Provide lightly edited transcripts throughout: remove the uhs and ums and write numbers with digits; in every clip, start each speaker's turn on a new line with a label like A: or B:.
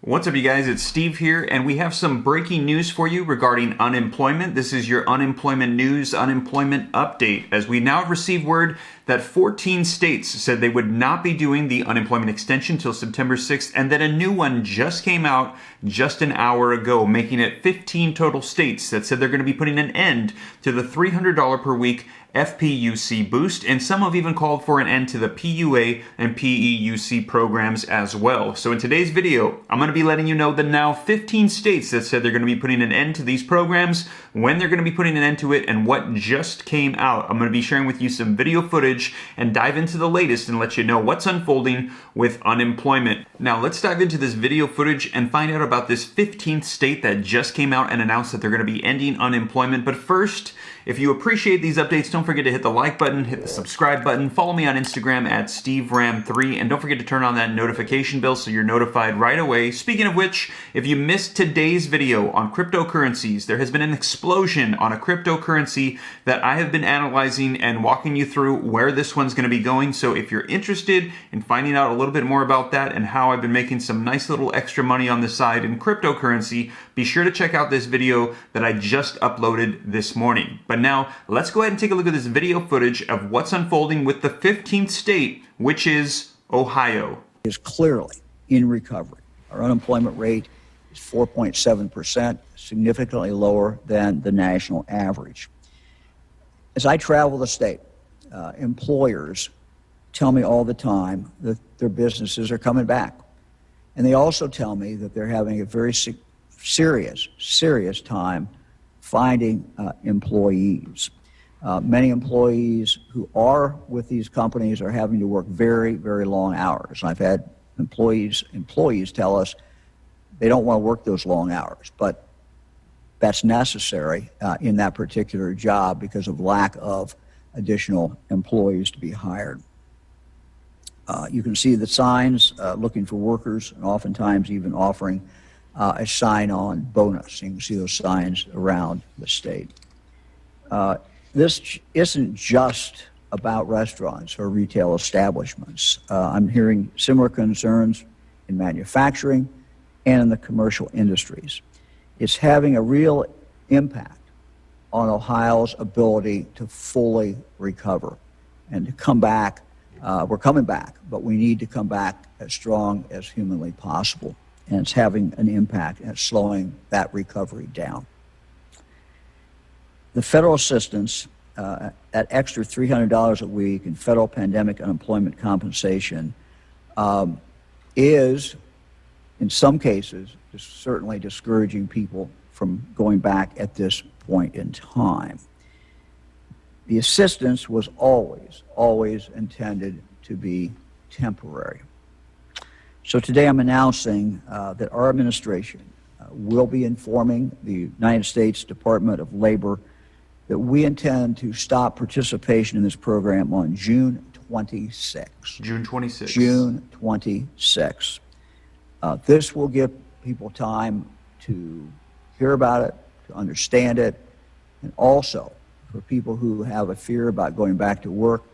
A: What's up, you guys? It's Steve here, and we have some breaking news for you regarding unemployment. This is your unemployment news, unemployment update, as we now have received word that 14 states said they would not be doing the unemployment extension till September 6th, and that a new one just came out just an hour ago, making it 15 total states that said they're going to be putting an end to the $300 per week FPUC boost, and some have even called for an end to the PUA and PEUC programs as well. So in today's video, I'm going to be letting you know the now 15 states that said they're going to be putting an end to these programs, when they're going to be putting an end to it, and what just came out. I'm going to be sharing with you some video footage and dive into the latest and let you know what's unfolding with unemployment. Now let's dive into this video footage and find out about this 15th state that just came out and announced that they're going to be ending unemployment. But first, if you appreciate these updates, don't forget to hit the like button, hit the subscribe button, follow me on Instagram at SteveRam3, and don't forget to turn on that notification bell so you're notified right away. Speaking of which, if you missed today's video on cryptocurrencies, there has been an explosion on a cryptocurrency that I have been analyzing and walking you through where this one's going to be going. So if you're interested in finding out a little bit more about that and how I've been making some nice little extra money on the side in cryptocurrency, be sure to check out this video that I just uploaded this morning. But now, let's go ahead and take a look at this video footage of what's unfolding with the 15th state, which is Ohio.
B: Is clearly in recovery. Our unemployment rate is 4.7%, significantly lower than the national average. As I travel the state, employers tell me all the time that their businesses are coming back. And they also tell me that they're having a very serious time finding employees. Many employees who are with these companies are having to work very, very long hours. I've had employees tell us they don't want to work those long hours, but that's necessary in that particular job because of lack of additional employees to be hired. You can see the signs looking for workers, and oftentimes even offering a sign-on bonus. You can see those signs around the state. This isn't just about restaurants or retail establishments. I'm hearing similar concerns in manufacturing and in the commercial industries. It's having a real impact on Ohio's ability to fully recover and to come back. We're coming back, but we need to come back as strong as humanly possible. And it's having an impact at slowing that recovery down. The federal assistance, that extra $300 a week in federal pandemic unemployment compensation, is, in some cases, certainly discouraging people from going back at this point in time. The assistance was always intended to be temporary. So today I'm announcing that our administration will be informing the United States Department of Labor that we intend to stop participation in this program on June 26.
A: June 26.
B: June 26. This will give people time to hear about it, to understand it, and also for people who have a fear about going back to work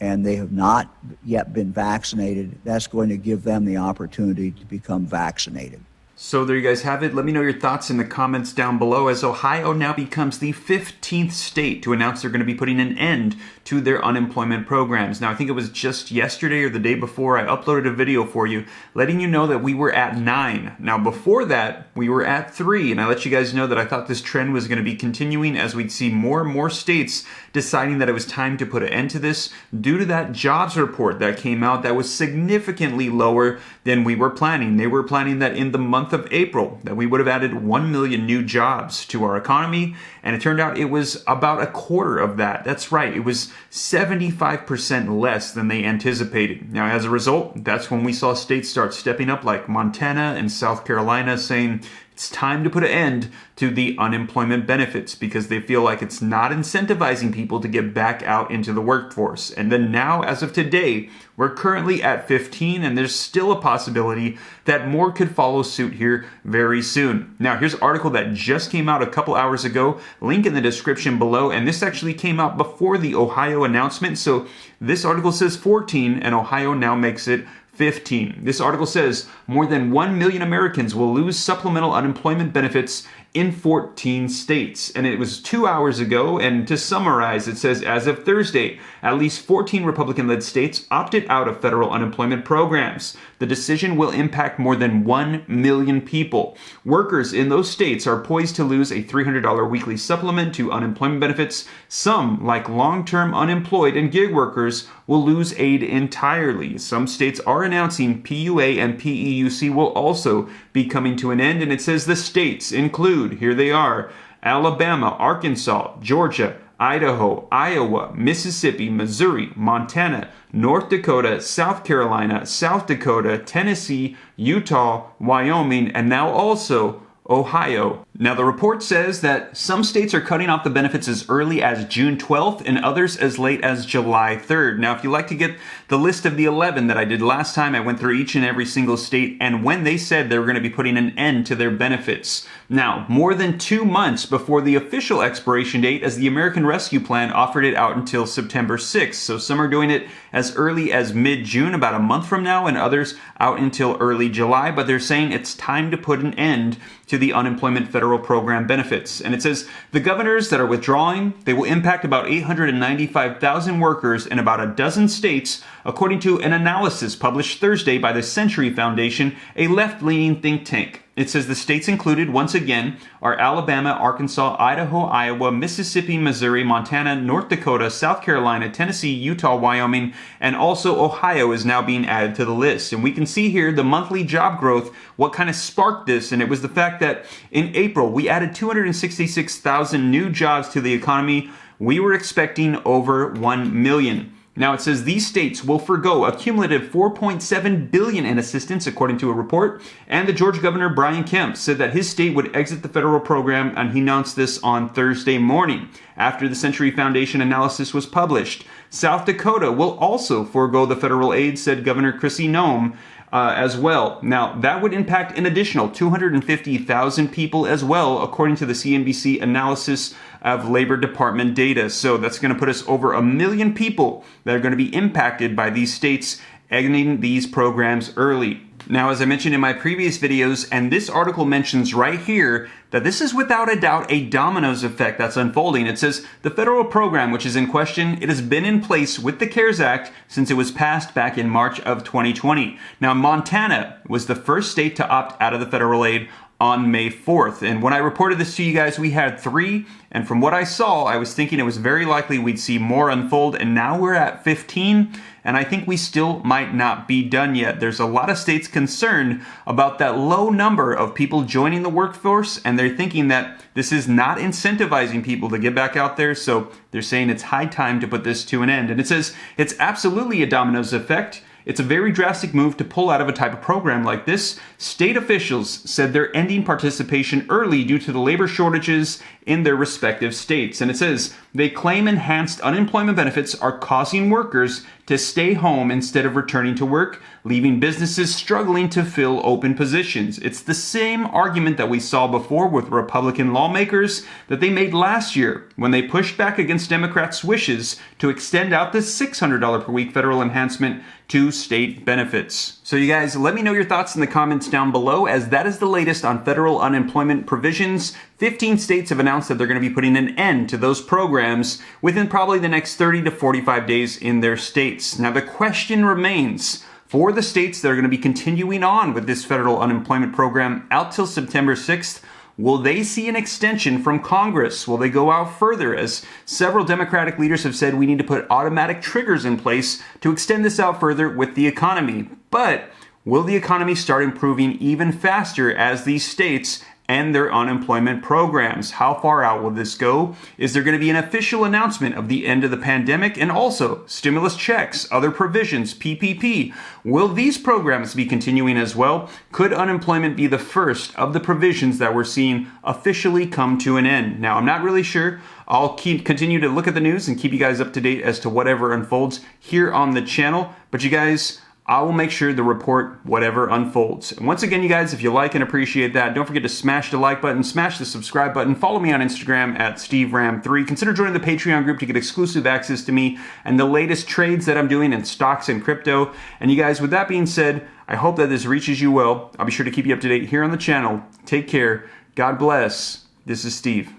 B: and they have not yet been vaccinated, that's going to give them the opportunity to become vaccinated.
A: So there you guys have it. Let me know your thoughts in the comments down below, as Ohio now becomes the 15th state to announce they're going to be putting an end to their unemployment programs. Now, I think it was just yesterday or the day before I uploaded a video for you letting you know that we were at 9. Now, before that, we were at 3, and I let you guys know that I thought this trend was going to be continuing as we'd see more and more states deciding that it was time to put an end to this due to that jobs report that came out that was significantly lower than we were planning. They were planning that in the month of April that we would have added 1 million new jobs to our economy, and it turned out it was about a quarter of that. That's right, it was 75% less than they anticipated. Now, as a result, that's when we saw states start stepping up like Montana and South Carolina saying it's time to put an end to the unemployment benefits because they feel like it's not incentivizing people to get back out into the workforce. And then now, as of today, we're currently at 15, and there's still a possibility that more could follow suit here very soon. Now, here's an article that just came out a couple hours ago, link in the description below, and this actually came out before the Ohio announcement. So this article says 14, and Ohio now makes it 15. This article says more than 1 million Americans will lose supplemental unemployment benefits in 14 states. And it was 2 hours ago. And to summarize, it says as of Thursday, at least 14 Republican-led states opted out of federal unemployment programs. The decision will impact more than 1 million people. Workers in those states are poised to lose a $300 weekly supplement to unemployment benefits. Some, like long-term unemployed and gig workers, will lose aid entirely. Some states are announcing PUA and PEUC will also be coming to an end. And it says the states include, here they are, Alabama, Arkansas, Georgia, Idaho, Iowa, Mississippi, Missouri, Montana, North Dakota, South Carolina, South Dakota, Tennessee, Utah, Wyoming, and now also Ohio. Now, the report says that some states are cutting off the benefits as early as June 12th and others as late as July 3rd. Now, if you'd like to get the list of the 11 that I did last time, I went through each and every single state and when they said they were going to be putting an end to their benefits. Now, more than 2 months before the official expiration date, as the American Rescue Plan offered it out until September 6th. So some are doing it as early as mid-June, about a month from now, and others out until early July. But they're saying it's time to put an end to the unemployment federal program benefits. And it says the governors that are withdrawing, they will impact about 895,000 workers in about a dozen states, according to an analysis published Thursday by the Century Foundation, a left-leaning think tank. It says the states included, once again, are Alabama, Arkansas, Idaho, Iowa, Mississippi, Missouri, Montana, North Dakota, South Carolina, Tennessee, Utah, Wyoming, and also Ohio is now being added to the list. And we can see here the monthly job growth, what kind of sparked this, and it was the fact that in April, we added 266,000 new jobs to the economy. We were expecting over 1 million. Now it says these states will forgo a cumulative $4.7 billion in assistance, according to a report. And the Georgia Governor Brian Kemp said that his state would exit the federal program, and he announced this on Thursday morning after the Century Foundation analysis was published. South Dakota will also forego the federal aid, said Governor Kristi Noem. As well. Now, that would impact an additional 250,000 people as well, according to the CNBC analysis of Labor Department data. So that's going to put us over 1 million people that are going to be impacted by these states ending these programs early. Now, as I mentioned in my previous videos, and this article mentions right here, that this is without a doubt a dominoes effect that's unfolding. It says the federal program, which is in question, it has been in place with the CARES Act since it was passed back in March of 2020. Now, Montana was the first state to opt out of the federal aid on May 4th. And when I reported this to you guys, we had 3. And from what I saw, I was thinking it was very likely we'd see more unfold. And now we're at 15. And I think we still might not be done yet. There's a lot of states concerned about that low number of people joining the workforce. And they're thinking that this is not incentivizing people to get back out there. So they're saying it's high time to put this to an end. And it says it's absolutely a dominoes effect. It's a very drastic move to pull out of a type of program like this. State officials said they're ending participation early due to the labor shortages in their respective states. And it says they claim enhanced unemployment benefits are causing workers to stay home instead of returning to work, leaving businesses struggling to fill open positions. It's the same argument that we saw before with Republican lawmakers that they made last year when they pushed back against Democrats' wishes to extend out the $600 per week federal enhancement to state benefits. So you guys, let me know your thoughts in the comments down below, as that is the latest on federal unemployment provisions. 15 states have announced that they're going to be putting an end to those programs within probably the next 30 to 45 days in their states. Now the question remains, for the states that are going to be continuing on with this federal unemployment program out till September 6th, will they see an extension from Congress? Will they go out further? As several Democratic leaders have said, we need to put automatic triggers in place to extend this out further with the economy. But will the economy start improving even faster as these states end their unemployment programs? How far out will this go? Is there going to be an official announcement of the end of the pandemic? And also stimulus checks, other provisions, PPP. Will these programs be continuing as well? Could unemployment be the first of the provisions that we're seeing officially come to an end? Now, I'm not really sure. I'll continue to look at the news and keep you guys up to date as to whatever unfolds here on the channel. But you guys, I will make sure to report whatever unfolds. And once again, you guys, if you like and appreciate that, don't forget to smash the like button, smash the subscribe button, follow me on Instagram at SteveRam3. Consider joining the Patreon group to get exclusive access to me and the latest trades that I'm doing in stocks and crypto. And you guys, with that being said, I hope that this reaches you well. I'll be sure to keep you up to date here on the channel. Take care. God bless. This is Steve.